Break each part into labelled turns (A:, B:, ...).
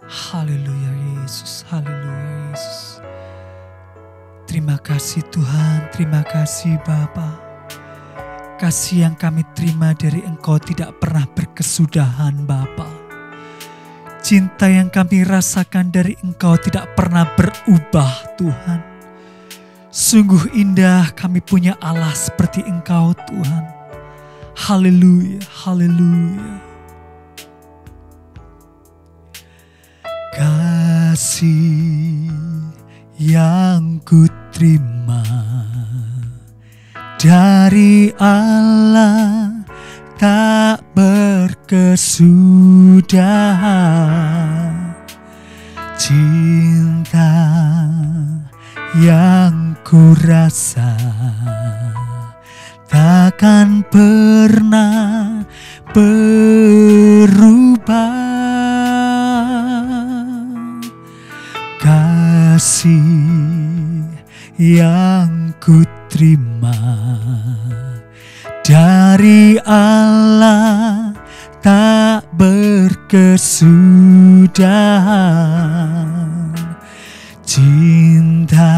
A: Haleluya Yesus, haleluya Yesus. Terima kasih Tuhan, terima kasih Bapa. Kasih yang kami terima dari Engkau tidak pernah berkesudahan Bapa. Cinta yang kami rasakan dari Engkau tidak pernah berubah Tuhan. Sungguh indah kami punya Allah seperti Engkau Tuhan. Haleluya, haleluya. Kasih yang ku terima dari Allah tak berkesudahan. Cinta yang ku rasa takkan pernah berubah. Kasih yang ku terima dari Allah tak berkesudahan. Cinta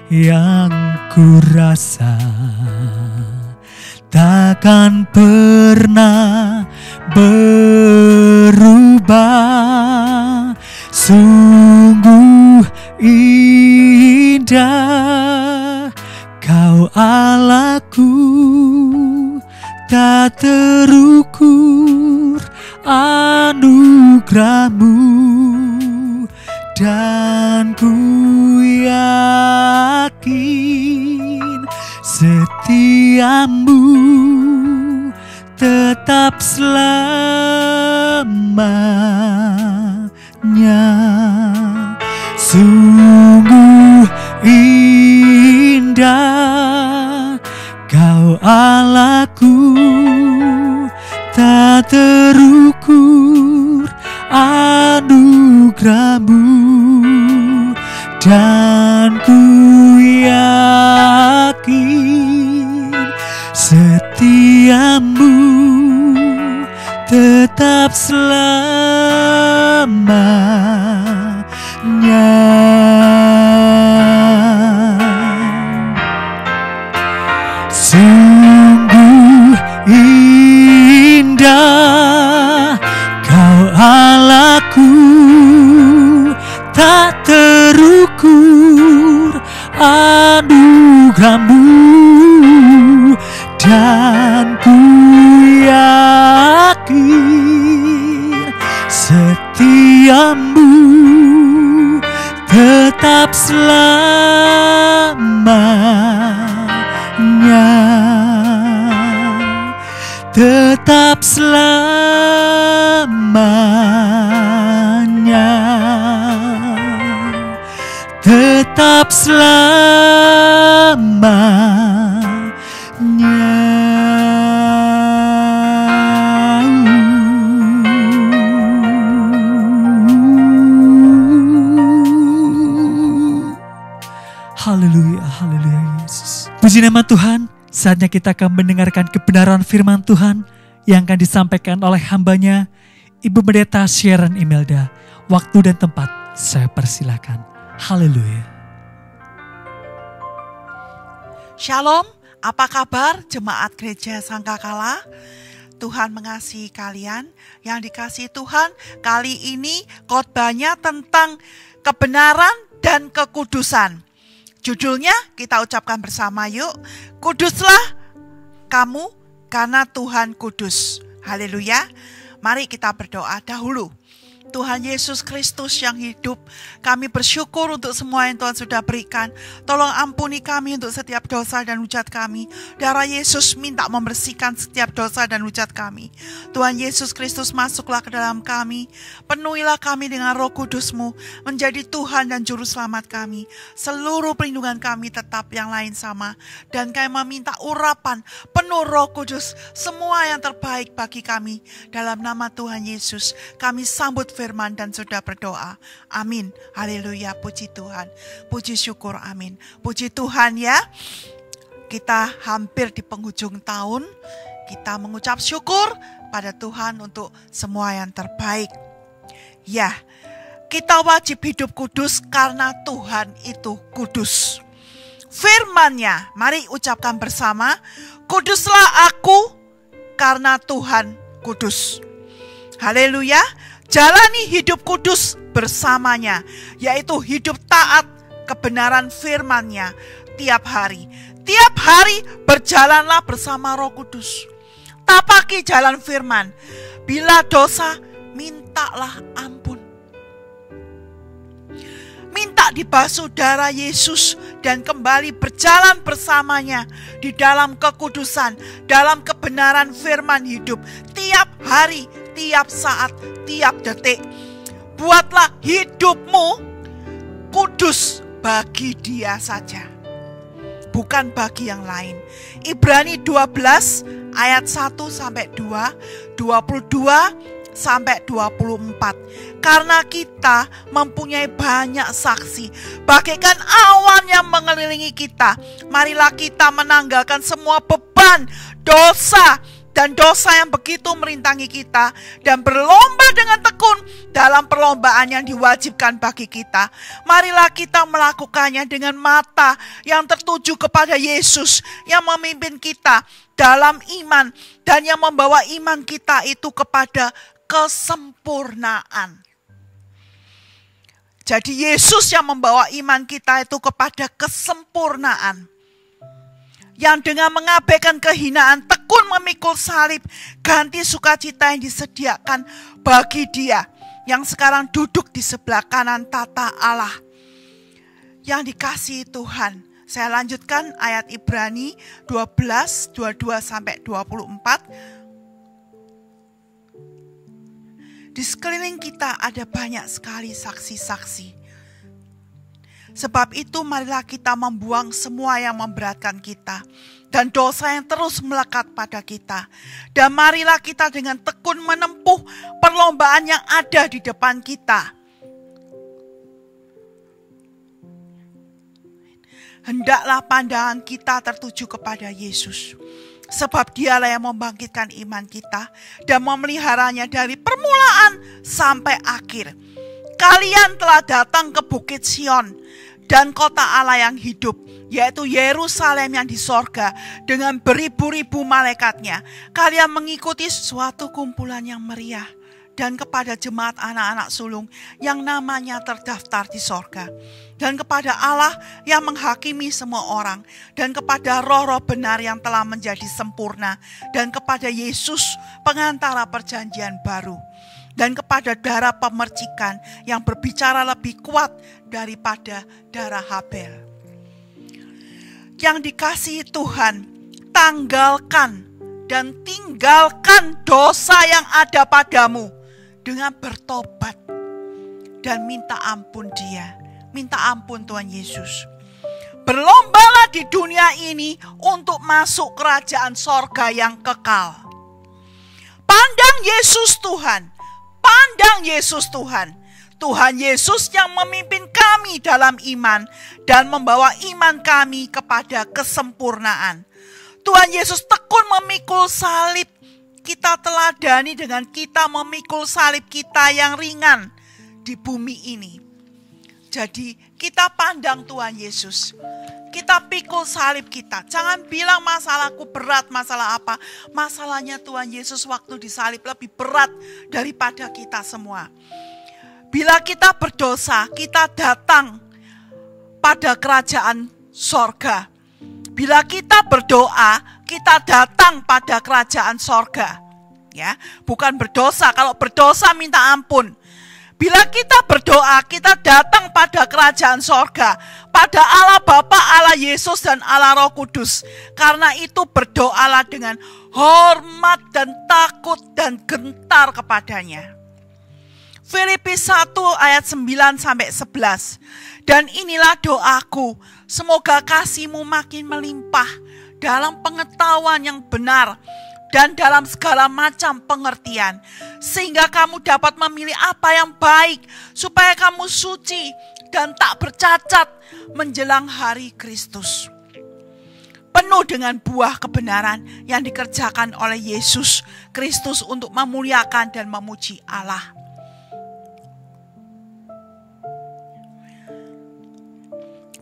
A: yang ku rasa takkan pernah berubah. Sungguh indah Kau Allahku, tak terukur anugerahmu, dan ku yakin setiamu tetap selamanya. Sungguh indah Kau Allahku, tak terukur anugerahmu, dan ku yakin setiamu tetap selamanya. Sungguh indah Kau Allahku, tak terukur anugerahmu, dan ku yakin setiamu tetap selamanya, tetap selamanya, tetap selamanya. Haleluya, haleluya Yesus. Puji nama Tuhan, saatnya kita akan mendengarkan kebenaran firman Tuhan yang akan disampaikan oleh hambanya, Ibu Pendeta Sharon Imelda. Waktu dan tempat saya persilakan. Haleluya.
B: Shalom, apa kabar jemaat gereja Sangkakala? Tuhan mengasihi kalian. Yang dikasihi Tuhan, kali ini khotbahnya tentang kebenaran dan kekudusan. Judulnya kita ucapkan bersama yuk. Kuduslah kamu karena Tuhan kudus. Haleluya. Mari kita berdoa dahulu. Tuhan Yesus Kristus yang hidup, kami bersyukur untuk semua yang Tuhan sudah berikan. Tolong ampuni kami untuk setiap dosa dan hujat kami. Darah Yesus minta membersihkan setiap dosa dan hujat kami. Tuhan Yesus Kristus, masuklah ke dalam kami. Penuhilah kami dengan Roh Kudus-Mu, menjadi Tuhan dan Juru Selamat kami. Seluruh perlindungan kami tetap yang lain sama. Dan kami meminta urapan penuh Roh Kudus, semua yang terbaik bagi kami. Dalam nama Tuhan Yesus, kami sambut firman dan sudah berdoa. Amin. Haleluya. Puji Tuhan. Puji syukur. Amin. Puji Tuhan ya. Kita hampir di penghujung tahun. Kita mengucap syukur pada Tuhan untuk semua yang terbaik. Ya, kita wajib hidup kudus karena Tuhan itu kudus. Firman-Nya, mari ucapkan bersama, kuduslah aku karena Tuhan kudus. Haleluya, jalani hidup kudus bersamanya, yaitu hidup taat kebenaran firman-Nya tiap hari. Tiap hari berjalanlah bersama Roh Kudus. Tapaki jalan firman. Bila dosa, mintalah ampun. Minta dibasuh darah Yesus dan kembali berjalan bersamanya di dalam kekudusan, dalam kebenaran firman hidup. Tiap hari, tiap saat, tiap detik. Buatlah hidupmu kudus bagi Dia saja, bukan bagi yang lain. Ibrani 12 ayat 1-2, 22 sampai 24. Karena kita mempunyai banyak saksi, bagaikan awan yang mengelilingi kita, marilah kita menanggalkan semua beban, dosa yang begitu merintangi kita, dan berlomba dengan tekun dalam perlombaan yang diwajibkan bagi kita. Marilah kita melakukannya dengan mata yang tertuju kepada Yesus yang memimpin kita dalam iman dan yang membawa iman kita itu kepada kesempurnaan. Jadi Yesus yang membawa iman kita itu kepada kesempurnaan. Yang dengan mengabaikan kehinaan, tekun memikul salib, ganti sukacita yang disediakan bagi Dia yang sekarang duduk di sebelah kanan tata Allah. Yang dikasihi Tuhan. Saya lanjutkan ayat Ibrani 12, 22-24. Di sekeliling kita ada banyak sekali saksi-saksi. Sebab itu marilah kita membuang semua yang memberatkan kita dan dosa yang terus melekat pada kita. Dan marilah kita dengan tekun menempuh perlombaan yang ada di depan kita. Hendaklah pandangan kita tertuju kepada Yesus. Sebab Dialah yang membangkitkan iman kita dan memeliharanya dari permulaan sampai akhir. Kalian telah datang ke Bukit Sion dan kota Allah yang hidup, yaitu Yerusalem yang di sorga dengan beribu-ribu malaikatnya. Kalian mengikuti suatu kumpulan yang meriah dan kepada jemaat anak-anak sulung yang namanya terdaftar di sorga. Dan kepada Allah yang menghakimi semua orang, dan kepada roh-roh benar yang telah menjadi sempurna, dan kepada Yesus pengantara perjanjian baru, dan kepada darah pemercikan yang berbicara lebih kuat daripada darah Habel. Yang dikasihi Tuhan, tanggalkan dan tinggalkan dosa yang ada padamu dengan bertobat dan minta ampun Dia. Minta ampun Tuhan Yesus. Berlombalah di dunia ini untuk masuk kerajaan sorga yang kekal. Pandang Yesus Tuhan. Pandang Yesus Tuhan. Tuhan Yesus yang memimpin kami dalam iman dan membawa iman kami kepada kesempurnaan. Tuhan Yesus tekun memikul salib. Kita teladani dengan kita memikul salib kita yang ringan di bumi ini. Jadi kita pandang Tuhan Yesus. Kita pikul salib kita. Jangan bilang masalahku berat, masalah apa. Masalahnya Tuhan Yesus waktu disalib lebih berat daripada kita semua. Bila kita berdosa, kita datang pada kerajaan sorga. Bila kita berdoa, kita datang pada kerajaan sorga. Ya, bukan berdosa. Kalau berdosa minta ampun. Bila kita berdoa, kita datang pada kerajaan sorga, pada Allah Bapa, Allah Yesus, dan Allah Roh Kudus. Karena itu berdoalah dengan hormat dan takut dan gentar kepadanya. Filipi 1 ayat 9-11. Dan inilah doaku, semoga kasihmu makin melimpah dalam pengetahuan yang benar dan dalam segala macam pengertian, sehingga kamu dapat memilih apa yang baik, supaya kamu suci dan tak bercacat menjelang hari Kristus. Penuh dengan buah kebenaran yang dikerjakan oleh Yesus Kristus untuk memuliakan dan memuji Allah.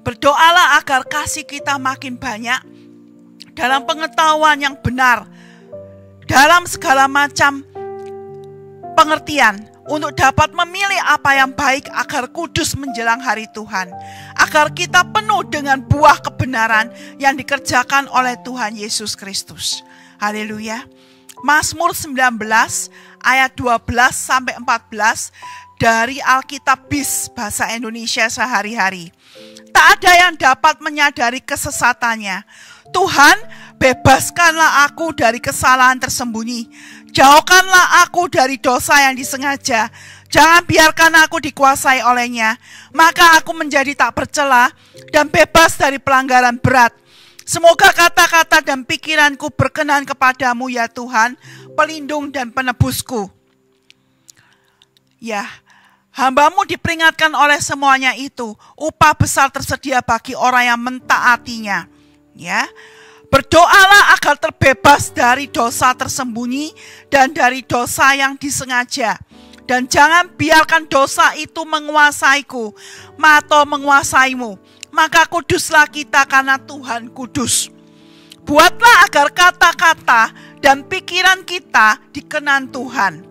B: Berdoalah agar kasih kita makin banyak dalam pengetahuan yang benar, dalam segala macam pengertian, untuk dapat memilih apa yang baik agar kudus menjelang hari Tuhan, agar kita penuh dengan buah kebenaran yang dikerjakan oleh Tuhan Yesus Kristus. Haleluya. Mazmur 19 ayat 12-14 dari Alkitab BIS Bahasa Indonesia Sehari-hari. Tak ada yang dapat menyadari kesesatannya. Tuhan, bebaskanlah aku dari kesalahan tersembunyi. Jauhkanlah aku dari dosa yang disengaja. Jangan biarkan aku dikuasai olehnya. Maka aku menjadi tak bercela dan bebas dari pelanggaran berat. Semoga kata-kata dan pikiranku berkenan kepadamu ya Tuhan, pelindung dan penebusku. Ya, hamba-Mu diperingatkan oleh semuanya itu. Upah besar tersedia bagi orang yang mentaatinya. Ya, berdoalah agar terbebas dari dosa tersembunyi dan dari dosa yang disengaja. Dan jangan biarkan dosa itu menguasaiku atau menguasaimu. Maka kuduslah kita karena Tuhan kudus. Buatlah agar kata-kata dan pikiran kita dikenan Tuhan.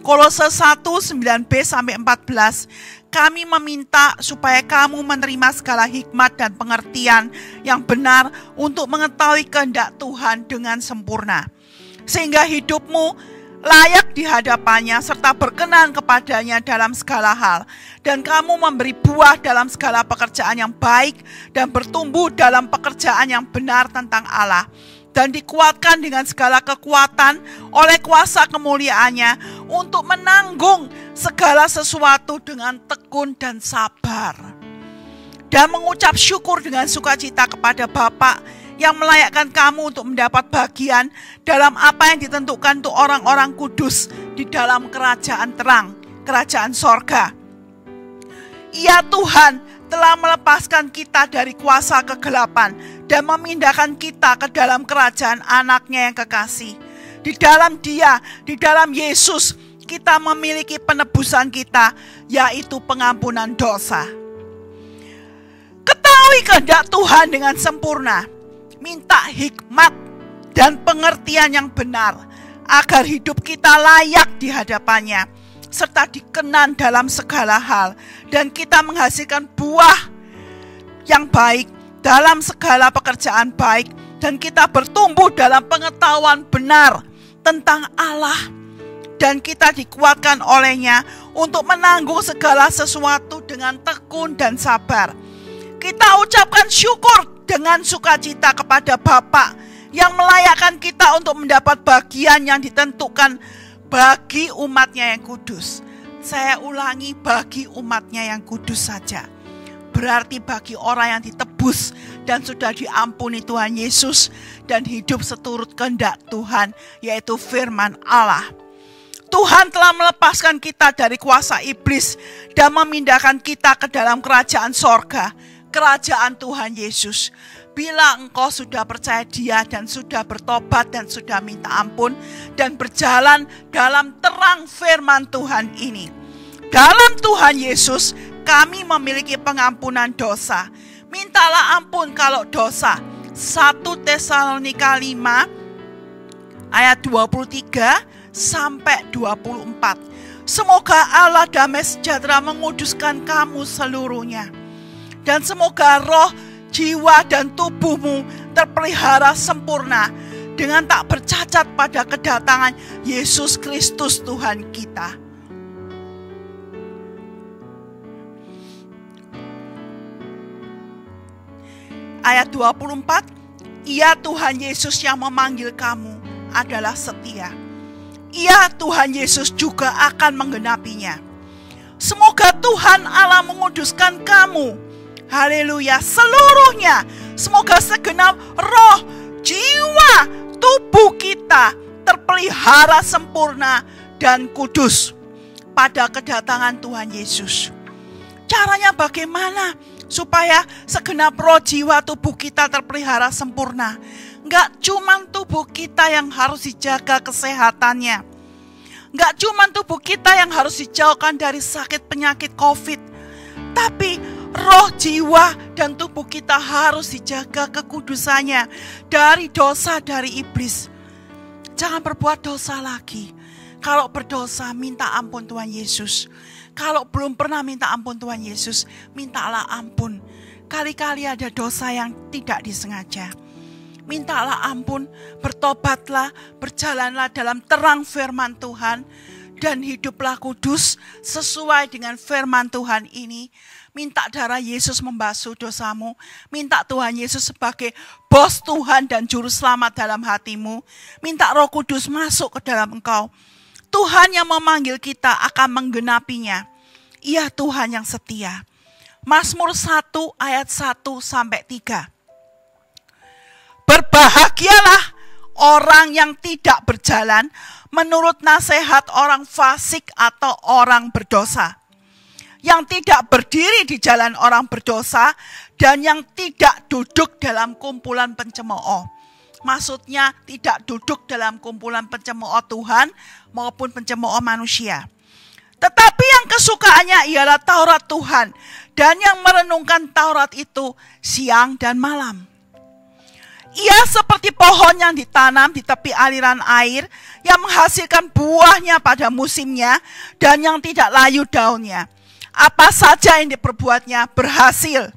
B: Kolose 1, 9b-14, kami meminta supaya kamu menerima segala hikmat dan pengertian yang benar untuk mengetahui kehendak Tuhan dengan sempurna. Sehingga hidupmu layak di hadapannya serta berkenan kepadanya dalam segala hal. Dan kamu memberi buah dalam segala pekerjaan yang baik dan bertumbuh dalam pekerjaan yang benar tentang Allah. Dan dikuatkan dengan segala kekuatan oleh kuasa kemuliaannya untuk menanggung segala sesuatu dengan tekun dan sabar. Dan mengucap syukur dengan sukacita kepada Bapa yang melayakkan kamu untuk mendapat bagian dalam apa yang ditentukan untuk orang-orang kudus di dalam kerajaan terang, kerajaan sorga. Ya Tuhan, telah melepaskan kita dari kuasa kegelapan dan memindahkan kita ke dalam kerajaan anaknya yang kekasih. Di dalam Dia, di dalam Yesus, kita memiliki penebusan kita, yaitu pengampunan dosa. Ketahui kehendak Tuhan dengan sempurna. Minta hikmat dan pengertian yang benar, agar hidup kita layak di hadapannya, serta dikenan dalam segala hal, dan kita menghasilkan buah yang baik dalam segala pekerjaan baik, dan kita bertumbuh dalam pengetahuan benar tentang Allah, dan kita dikuatkan olehnya untuk menanggung segala sesuatu dengan tekun dan sabar. Kita ucapkan syukur dengan sukacita kepada Bapa yang melayakkan kita untuk mendapat bagian yang ditentukan bagi umatnya yang kudus. Saya ulangi, bagi umatnya yang kudus saja. Berarti bagi orang yang ditebus dan sudah diampuni Tuhan Yesus dan hidup seturut kehendak Tuhan, yaitu firman Allah. Tuhan telah melepaskan kita dari kuasa iblis dan memindahkan kita ke dalam kerajaan sorga, kerajaan Tuhan Yesus. Bila engkau sudah percaya Dia dan sudah bertobat dan sudah minta ampun dan berjalan dalam terang firman Tuhan ini, dalam Tuhan Yesus kami memiliki pengampunan dosa. Mintalah ampun kalau dosa. 1 Tesalonika 5 ayat 23 sampai 24. Semoga Allah damai sejahtera menguduskan kamu seluruhnya. Dan semoga roh, jiwa dan tubuhmu terpelihara sempurna dengan tak bercacat pada kedatangan Yesus Kristus Tuhan kita. Ayat 24, Ia Tuhan Yesus yang memanggil kamu adalah setia. Ia Tuhan Yesus juga akan menggenapinya. Semoga Tuhan Allah menguduskan kamu. Haleluya, seluruhnya. Semoga segenap roh, jiwa, tubuh kita terpelihara sempurna dan kudus pada kedatangan Tuhan Yesus. Caranya bagaimana supaya segenap roh, jiwa, tubuh kita terpelihara sempurna? Enggak cuma tubuh kita yang harus dijaga kesehatannya. Enggak cuma tubuh kita yang harus dijauhkan dari sakit penyakit COVID. Tapi roh, jiwa, dan tubuh kita harus dijaga kekudusannya dari dosa, dari iblis. Jangan berbuat dosa lagi. Kalau berdosa, minta ampun Tuhan Yesus. Kalau belum pernah minta ampun Tuhan Yesus, mintalah ampun. Kali-kali ada dosa yang tidak disengaja. Mintalah ampun, bertobatlah, berjalanlah dalam terang firman Tuhan, dan hiduplah kudus sesuai dengan firman Tuhan ini. Minta darah Yesus membasuh dosamu. Minta Tuhan Yesus sebagai bos Tuhan dan juru selamat dalam hatimu. Minta Roh Kudus masuk ke dalam engkau. Tuhan yang memanggil kita akan menggenapinya. Ia Tuhan yang setia. Mazmur 1 ayat 1-3. Berbahagialah orang yang tidak berjalan menurut nasihat orang fasik atau orang berdosa, yang tidak berdiri di jalan orang berdosa, dan yang tidak duduk dalam kumpulan pencemooh. Maksudnya tidak duduk dalam kumpulan pencemooh Tuhan maupun pencemooh manusia. Tetapi yang kesukaannya ialah Taurat Tuhan, dan yang merenungkan Taurat itu siang dan malam. Ia seperti pohon yang ditanam di tepi aliran air, yang menghasilkan buahnya pada musimnya, dan yang tidak layu daunnya. Apa saja yang diperbuatnya berhasil.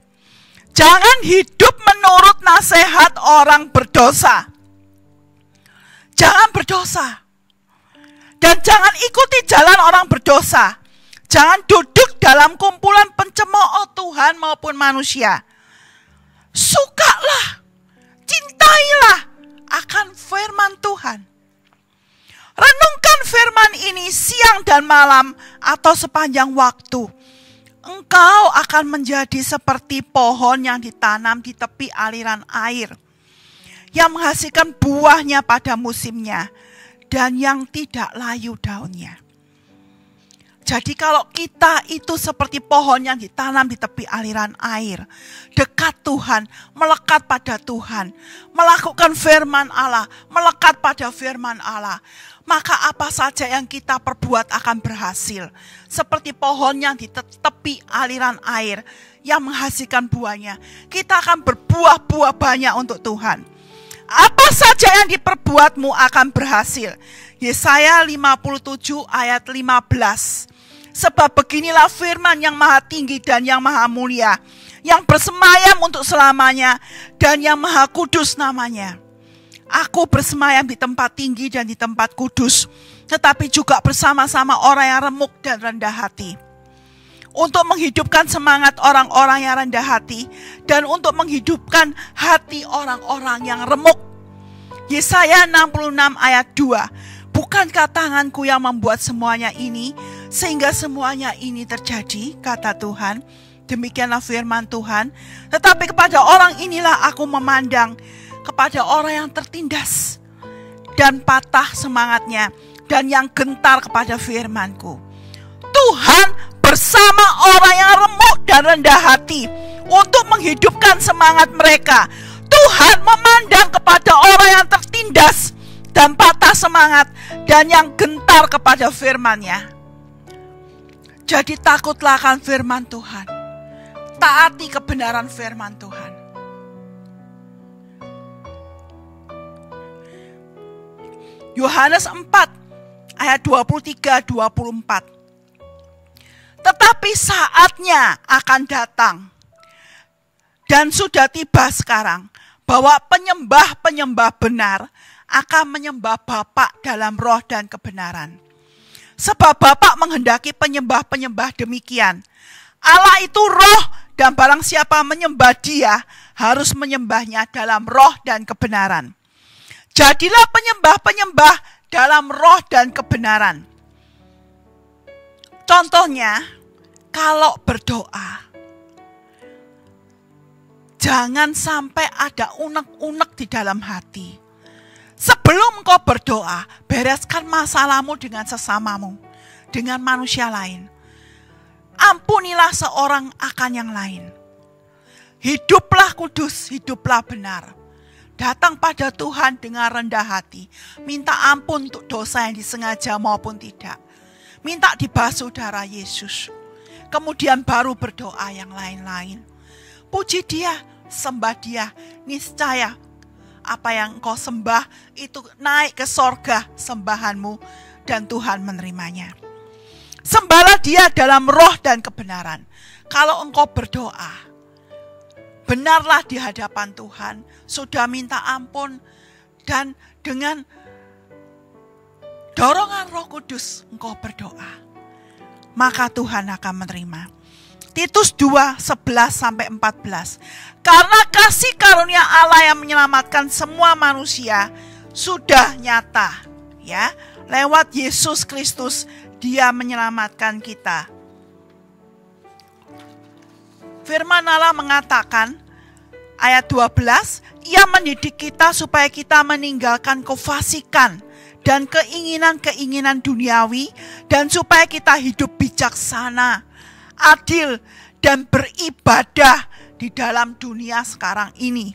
B: Jangan hidup menurut nasihat orang berdosa. Jangan berdosa. Dan jangan ikuti jalan orang berdosa. Jangan duduk dalam kumpulan pencemooh Tuhan maupun manusia. Sukalah, cintailah akan firman Tuhan. Renungkan firman ini siang dan malam atau sepanjang waktu. Engkau akan menjadi seperti pohon yang ditanam di tepi aliran air, yang menghasilkan buahnya pada musimnya, dan yang tidak layu daunnya. Jadi kalau kita itu seperti pohon yang ditanam di tepi aliran air, dekat Tuhan, melekat pada Tuhan, melakukan firman Allah, melekat pada firman Allah, maka apa saja yang kita perbuat akan berhasil. Seperti pohon yang di tepi aliran air yang menghasilkan buahnya, kita akan berbuah-buah banyak untuk Tuhan. Apa saja yang diperbuatmu akan berhasil. Yesaya 57 ayat 15. Sebab beginilah firman yang maha tinggi dan yang maha mulia, yang bersemayam untuk selamanya dan yang maha kudus namanya. Aku bersemayam di tempat tinggi dan di tempat kudus, tetapi juga bersama-sama orang yang remuk dan rendah hati. Untuk menghidupkan semangat orang-orang yang rendah hati dan untuk menghidupkan hati orang-orang yang remuk. Yesaya 66 ayat 2. Bukankah tanganku yang membuat semuanya ini, sehingga semuanya ini terjadi, kata Tuhan. Demikianlah firman Tuhan. Tetapi kepada orang inilah aku memandang, kepada orang yang tertindas dan patah semangatnya, dan yang gentar kepada firman-Ku. Tuhan bersama orang yang remuk dan rendah hati untuk menghidupkan semangat mereka. Tuhan memandang kepada orang yang tertindas dan patah semangat, dan yang gentar kepada firman-Nya. Jadi takutlah akan firman Tuhan. Taati kebenaran firman Tuhan. Yohanes 4 ayat 23-24. Tetapi saatnya akan datang, dan sudah tiba sekarang, bahwa penyembah-penyembah benar akan menyembah Bapa dalam roh dan kebenaran. Sebab Bapa menghendaki penyembah-penyembah demikian. Allah itu roh, dan barang siapa menyembah Dia harus menyembahnya dalam roh dan kebenaran. Jadilah penyembah-penyembah dalam roh dan kebenaran. Contohnya, kalau berdoa, jangan sampai ada unek-unek di dalam hati. Sebelum kau berdoa, bereskan masalahmu dengan sesamamu, dengan manusia lain. Ampunilah seorang akan yang lain. Hiduplah kudus, hiduplah benar. Datang pada Tuhan dengan rendah hati. Minta ampun untuk dosa yang disengaja maupun tidak. Minta dibasuh darah Yesus. kemudian baru berdoa yang lain-lain. Puji Dia, sembah Dia, niscaya apa yang engkau sembah itu naik ke sorga sembahanmu dan Tuhan menerimanya. Sembahlah Dia dalam roh dan kebenaran. Kalau engkau berdoa, benarlah di hadapan Tuhan, sudah minta ampun, dan dengan dorongan Roh Kudus engkau berdoa, maka Tuhan akan menerima. Titus 2:11-14. Karena kasih karunia Allah yang menyelamatkan semua manusia sudah nyata, ya, lewat Yesus Kristus. Dia menyelamatkan kita. Firman Allah mengatakan, ayat 12, Ia mendidik kita supaya kita meninggalkan kefasikan dan keinginan-keinginan duniawi, dan supaya kita hidup bijaksana, adil, dan beribadah di dalam dunia sekarang ini.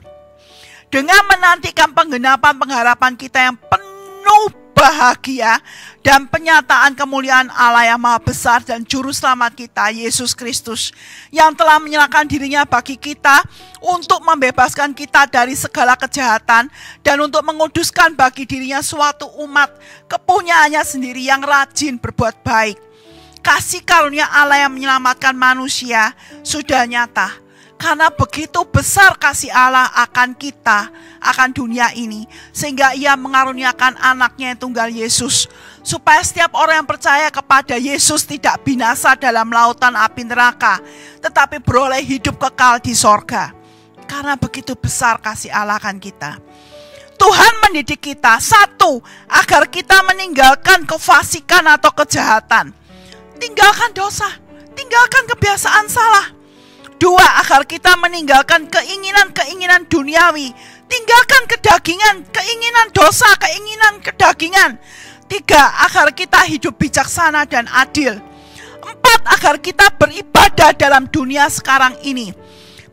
B: Dengan menantikan penggenapan pengharapan kita yang penuh bahagia dan penyataan kemuliaan Allah yang maha besar dan juru selamat kita, Yesus Kristus, yang telah menyerahkan dirinya bagi kita untuk membebaskan kita dari segala kejahatan dan untuk menguduskan bagi dirinya suatu umat kepunyaannya sendiri yang rajin berbuat baik. Kasih karunia Allah yang menyelamatkan manusia sudah nyata, karena begitu besar kasih Allah akan kita, akan dunia ini, sehingga Ia mengaruniakan anaknya yang tunggal Yesus, supaya setiap orang yang percaya kepada Yesus tidak binasa dalam lautan api neraka, tetapi beroleh hidup kekal di sorga. Karena begitu besar kasih Allah akan kita. Tuhan mendidik kita, satu, agar kita meninggalkan kefasikan atau kejahatan. Tinggalkan dosa, tinggalkan kebiasaan salah. Dua, agar kita meninggalkan keinginan-keinginan duniawi. Tinggalkan kedagingan, keinginan dosa, keinginan kedagingan. Tiga, agar kita hidup bijaksana dan adil. Empat, agar kita beribadah dalam dunia sekarang ini.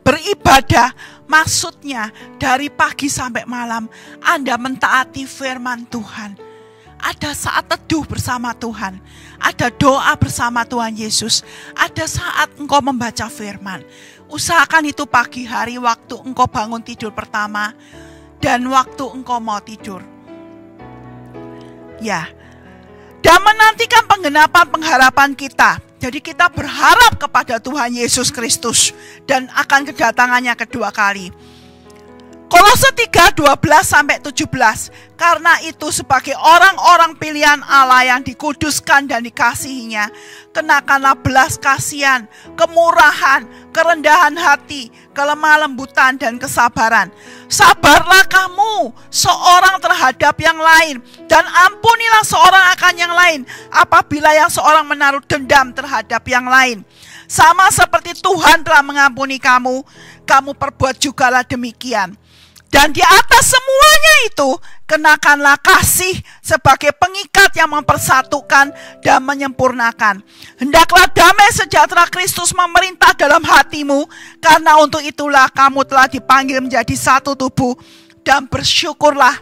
B: Beribadah maksudnya dari pagi sampai malam Anda mentaati firman Tuhan. Ada saat teduh bersama Tuhan, ada doa bersama Tuhan Yesus, ada saat engkau membaca firman. Usahakan itu pagi hari waktu engkau bangun tidur pertama dan waktu engkau mau tidur. Ya, dan menantikan penggenapan pengharapan kita. Jadi kita berharap kepada Tuhan Yesus Kristus dan akan kedatangannya kedua kali. Kolose 3:12-17. Karena itu sebagai orang-orang pilihan Allah yang dikuduskan dan dikasihinya, kenakanlah belas kasihan, kemurahan, kerendahan hati, kelemah lembutan, dan kesabaran. Sabarlah kamu seorang terhadap yang lain, dan ampunilah seorang akan yang lain apabila yang seorang menaruh dendam terhadap yang lain. Sama seperti Tuhan telah mengampuni kamu, kamu perbuat jugalah demikian. Dan di atas semuanya itu, kenakanlah kasih sebagai pengikat yang mempersatukan dan menyempurnakan. Hendaklah damai sejahtera Kristus memerintah dalam hatimu, karena untuk itulah kamu telah dipanggil menjadi satu tubuh, dan bersyukurlah.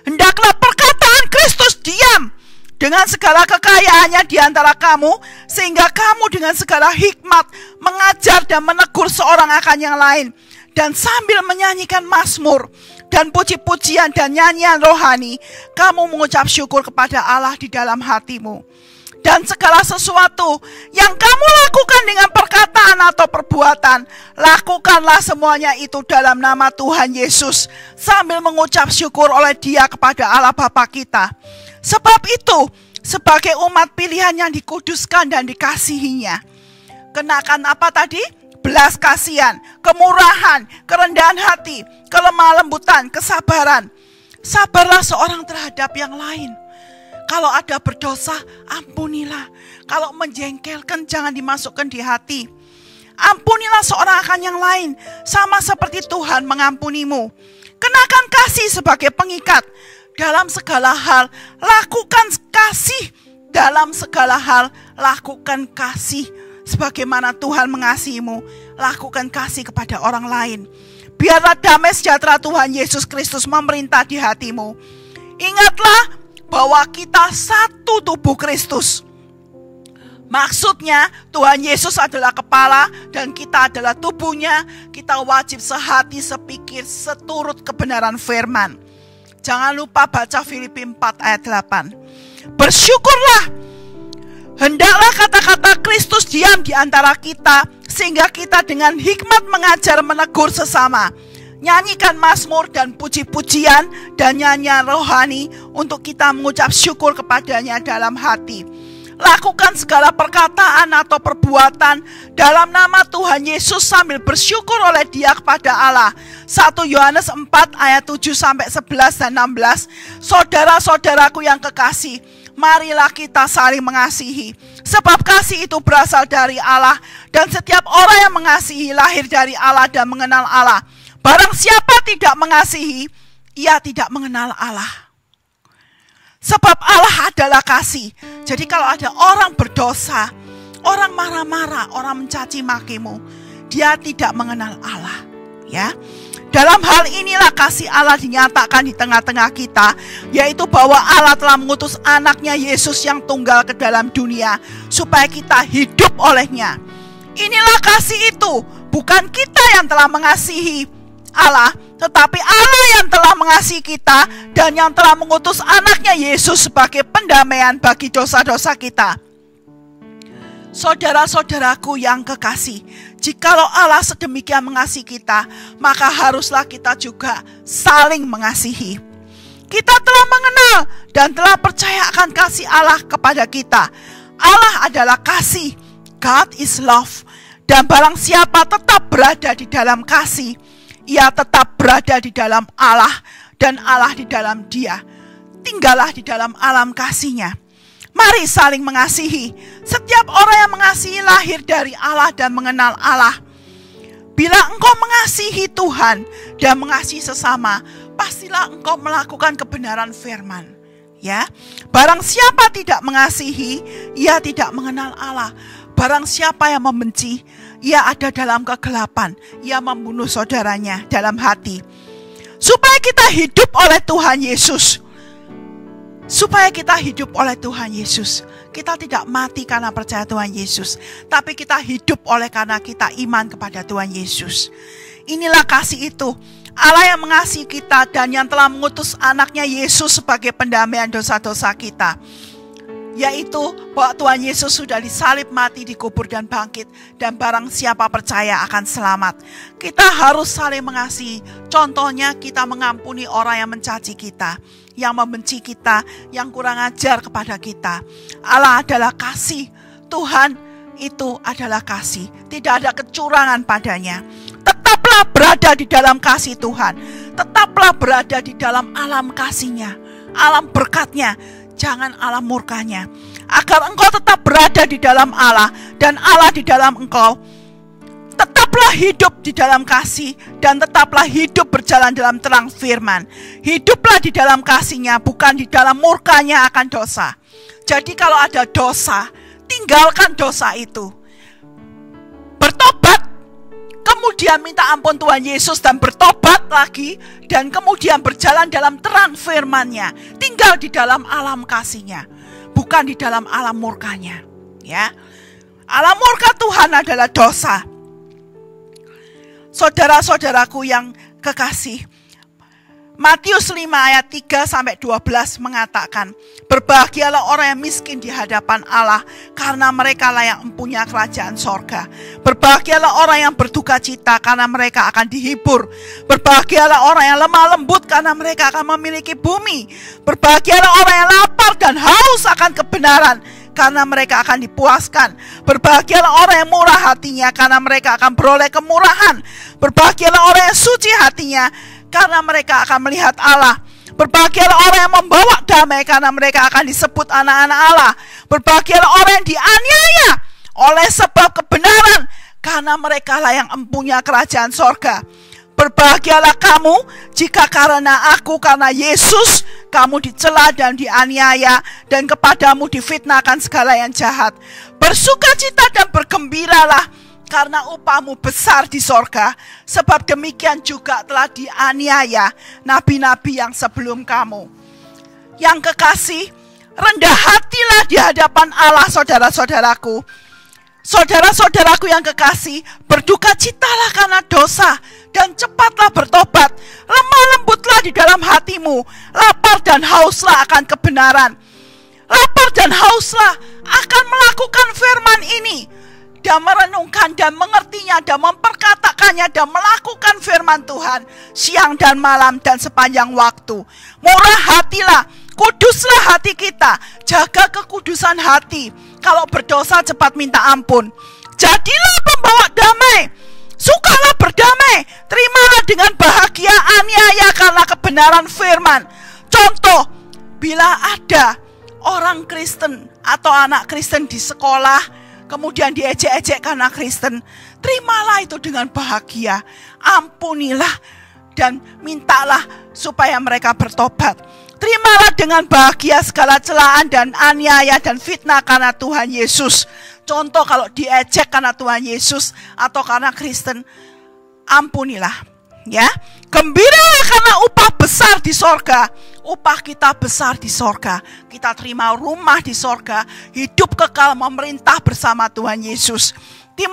B: Hendaklah perkataan Kristus diam dengan segala kekayaannya di antara kamu, sehingga kamu dengan segala hikmat mengajar dan menegur seorang akan yang lain. Dan sambil menyanyikan mazmur dan puji-pujian dan nyanyian rohani, kamu mengucap syukur kepada Allah di dalam hatimu. Dan segala sesuatu yang kamu lakukan dengan perkataan atau perbuatan, lakukanlah semuanya itu dalam nama Tuhan Yesus, sambil mengucap syukur oleh Dia kepada Allah Bapa kita. Sebab itu, sebagai umat pilihan yang dikuduskan dan dikasihinya, kenakan apa tadi? Belas kasihan, kemurahan, kerendahan hati, kelemah lembutan, kesabaran. Sabarlah seorang terhadap yang lain. Kalau ada berdosa, ampunilah. Kalau menjengkelkan, jangan dimasukkan di hati. Ampunilah seorang akan yang lain, sama seperti Tuhan mengampunimu. Kenakan kasih sebagai pengikat. Dalam segala hal, lakukan kasih. Dalam segala hal, lakukan kasih. Sebagaimana Tuhan mengasihimu, lakukan kasih kepada orang lain. Biarlah damai sejahtera Tuhan Yesus Kristus memerintah di hatimu. Ingatlah bahwa kita satu tubuh Kristus. Maksudnya Tuhan Yesus adalah kepala dan kita adalah tubuhnya. Kita wajib sehati, sepikir, seturut kebenaran firman. Jangan lupa baca Filipi 4 ayat 8. Bersyukurlah, hendaklah kata-kata Kristus diam di antara kita, sehingga kita dengan hikmat mengajar menegur sesama. Nyanyikan mazmur dan puji-pujian dan nyanyian rohani untuk kita mengucap syukur kepadanya dalam hati. Lakukan segala perkataan atau perbuatan dalam nama Tuhan Yesus sambil bersyukur oleh Dia kepada Allah. 1 Yohanes 4 ayat 7-11 dan 16. Saudara-saudaraku yang kekasih, marilah kita saling mengasihi. Sebab kasih itu berasal dari Allah, dan setiap orang yang mengasihi lahir dari Allah dan mengenal Allah. Barang siapa tidak mengasihi, ia tidak mengenal Allah. Sebab Allah adalah kasih. Jadi kalau ada orang berdosa, orang marah-marah, orang mencaci makimu, dia tidak mengenal Allah. Ya, dalam hal inilah kasih Allah dinyatakan di tengah-tengah kita, yaitu bahwa Allah telah mengutus anaknya Yesus yang tunggal ke dalam dunia, supaya kita hidup olehnya. Inilah kasih itu, bukan kita yang telah mengasihi Allah, tetapi Allah yang telah mengasihi kita dan yang telah mengutus anaknya Yesus sebagai pendamaian bagi dosa-dosa kita. Saudara-saudaraku yang kekasih, jikalau Allah sedemikian mengasihi kita, maka haruslah kita juga saling mengasihi. Kita telah mengenal dan telah percaya akan kasih Allah kepada kita. Allah adalah kasih, God is love. Dan barang siapa tetap berada di dalam kasih, ia tetap berada di dalam Allah dan Allah di dalam dia. Tinggallah di dalam alam kasih-Nya. Mari saling mengasihi. Setiap orang yang mengasihi lahir dari Allah dan mengenal Allah. Bila engkau mengasihi Tuhan dan mengasihi sesama, pastilah engkau melakukan kebenaran firman. Ya, barang siapa tidak mengasihi, ia tidak mengenal Allah. Barang siapa yang membenci, ia ada dalam kegelapan. Ia membunuh saudaranya dalam hati. Supaya kita hidup oleh Tuhan Yesus. Supaya kita hidup oleh Tuhan Yesus. Kita tidak mati karena percaya Tuhan Yesus, tapi kita hidup oleh karena kita iman kepada Tuhan Yesus. Inilah kasih itu. Allah yang mengasihi kita dan yang telah mengutus anaknya Yesus sebagai pendamaian dosa-dosa kita. Yaitu bahwa Tuhan Yesus sudah disalib, mati, dikubur dan bangkit. Dan barang siapa percaya akan selamat. Kita harus saling mengasihi. Contohnya kita mengampuni orang yang mencaci kita, yang membenci kita, yang kurang ajar kepada kita. Allah adalah kasih. Tuhan itu adalah kasih. Tidak ada kecurangan padanya. Tetaplah berada di dalam kasih Tuhan. Tetaplah berada di dalam alam kasih-Nya, alam berkat-Nya. Jangan alam murkanya. Agar engkau tetap berada di dalam Allah dan Allah di dalam engkau. Tetaplah hidup di dalam kasih dan tetaplah hidup berjalan dalam terang firman. Hiduplah di dalam kasih-Nya, bukan di dalam murkanya akan dosa. Jadi kalau ada dosa, tinggalkan dosa itu. Bertobat, kemudian minta ampun Tuhan Yesus dan bertobat lagi, dan kemudian berjalan dalam terang firman-Nya. Tinggal di dalam alam kasih-Nya, bukan di dalam alam murkanya. Ya, alam murka Tuhan adalah dosa. Saudara-saudaraku yang kekasih, Matius 5 ayat 3-12 mengatakan, berbahagialah orang yang miskin di hadapan Allah, karena mereka lah yang mempunyai kerajaan sorga. Berbahagialah orang yang berduka cita, karena mereka akan dihibur. Berbahagialah orang yang lemah lembut, karena mereka akan memiliki bumi. Berbahagialah orang yang lapar dan haus akan kebenaran, karena mereka akan dipuaskan. Berbahagialah orang yang murah hatinya, karena mereka akan beroleh kemurahan. Berbahagialah orang yang suci hatinya, karena mereka akan melihat Allah. Berbahagialah orang yang membawa damai, karena mereka akan disebut anak-anak Allah. Berbahagialah orang yang dianiaya oleh sebab kebenaran, karena mereka lah yang mempunyai kerajaan sorga. Berbahagialah kamu jika karena aku, karena Yesus, kamu dicela dan dianiaya, dan kepadamu difitnahkan segala yang jahat. Bersukacita dan bergembiralah, karena upahmu besar di sorga, sebab demikian juga telah dianiaya nabi-nabi yang sebelum kamu. Yang kekasih, rendah hatilah di hadapan Allah, saudara-saudaraku. Saudara-saudaraku yang kekasih, berduka citalah karena dosa dan cepatlah bertobat. Lemah lembutlah di dalam hatimu, lapar dan hauslah akan kebenaran. Lapar dan hauslah akan melakukan firman ini, dan merenungkan dan mengertinya dan memperkatakannya dan melakukan firman Tuhan siang dan malam dan sepanjang waktu. Murah hatilah, kuduslah hati kita, jaga kekudusan hati. Kalau berdosa cepat minta ampun. Jadilah pembawa damai, sukalah berdamai, terimalah dengan bahagia aniaya karena kebenaran firman. Contoh, bila ada orang Kristen atau anak Kristen di sekolah, kemudian diejek-ejek karena Kristen, terimalah itu dengan bahagia, ampunilah dan mintalah supaya mereka bertobat. Terimalah dengan bahagia segala celaan dan aniaya dan fitnah karena Tuhan Yesus. Contoh, kalau diejek karena Tuhan Yesus atau karena Kristen, ampunilah. Ya, gembiralah karena upah besar di sorga. Upah kita besar di sorga. Kita terima rumah di sorga, hidup kekal memerintah bersama Tuhan Yesus. 2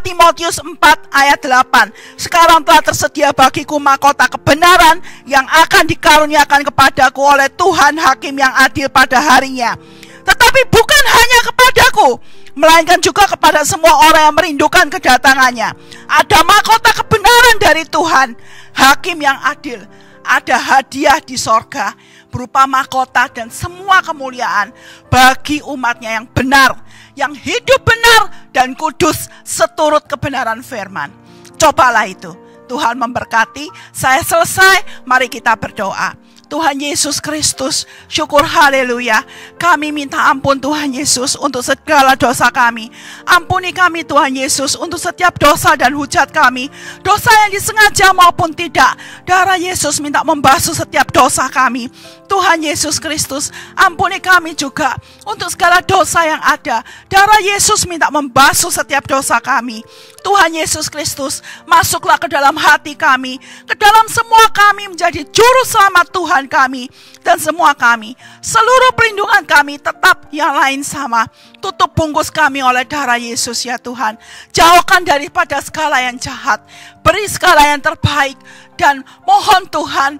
B: Timotius 4 ayat 8. Sekarang telah tersedia bagiku mahkota kebenaran yang akan dikaruniakan kepadaku oleh Tuhan Hakim yang adil pada harinya. Tetapi bukan hanya kepadaku, melainkan juga kepada semua orang yang merindukan kedatangannya. Ada mahkota kebenaran dari Tuhan Hakim yang adil. Ada hadiah di sorga berupa mahkota dan semua kemuliaan bagi umatnya yang benar, yang hidup benar dan kudus seturut kebenaran firman. Cobalah itu. Tuhan memberkati. Saya selesai, mari kita berdoa. Tuhan Yesus Kristus, syukur haleluya. Kami minta ampun Tuhan Yesus untuk segala dosa kami. Ampuni kami Tuhan Yesus untuk setiap dosa dan hujat kami, dosa yang disengaja maupun tidak. Darah Yesus minta membasuh setiap dosa kami. Tuhan Yesus Kristus, ampuni kami juga untuk segala dosa yang ada. Darah Yesus minta membasuh setiap dosa kami. Tuhan Yesus Kristus, masuklah ke dalam hati kami, ke dalam semua kami menjadi juru selamat Tuhan kami dan semua kami. Seluruh perlindungan kami tetap yang lain sama. Tutup bungkus kami oleh darah Yesus ya Tuhan. Jauhkan daripada segala yang jahat, beri segala yang terbaik, dan mohon Tuhan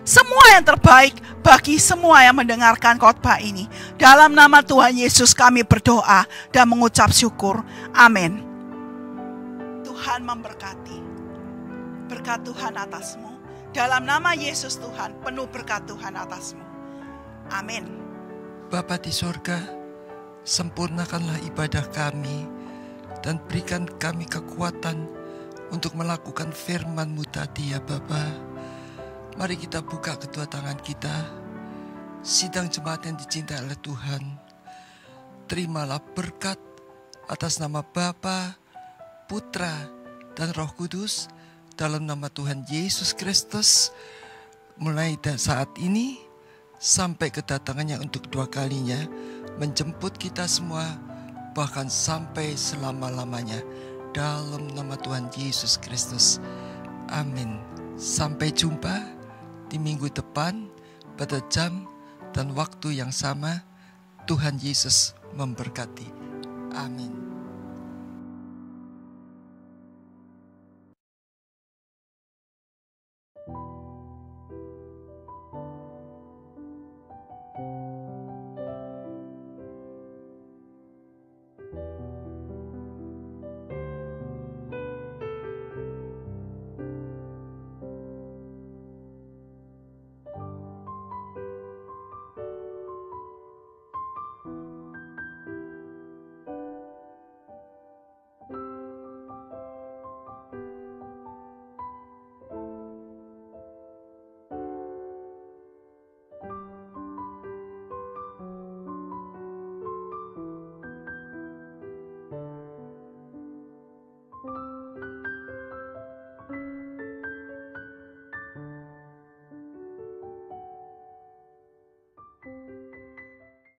B: semua yang terbaik bagi semua yang mendengarkan khotbah ini. Dalam nama Tuhan Yesus kami berdoa dan mengucap syukur. Amin. Tuhan memberkati. Berkat Tuhan atasmu. Dalam nama Yesus Tuhan, penuh berkat Tuhan atasmu. Amin.
C: Bapa di sorga, sempurnakanlah ibadah kami dan berikan kami kekuatan untuk melakukan firman-Mu tadi ya Bapa. Mari kita buka kedua tangan kita. Sidang jemaat yang dicintai oleh Tuhan, terimalah berkat atas nama Bapa, Putra, dan Roh Kudus dalam nama Tuhan Yesus Kristus, mulai dari saat ini sampai kedatangannya untuk kedua kalinya, menjemput kita semua, bahkan sampai selama-lamanya, dalam nama Tuhan Yesus Kristus. Amin. Sampai jumpa di minggu depan pada jam dan waktu yang sama. Tuhan Yesus memberkati. Amin.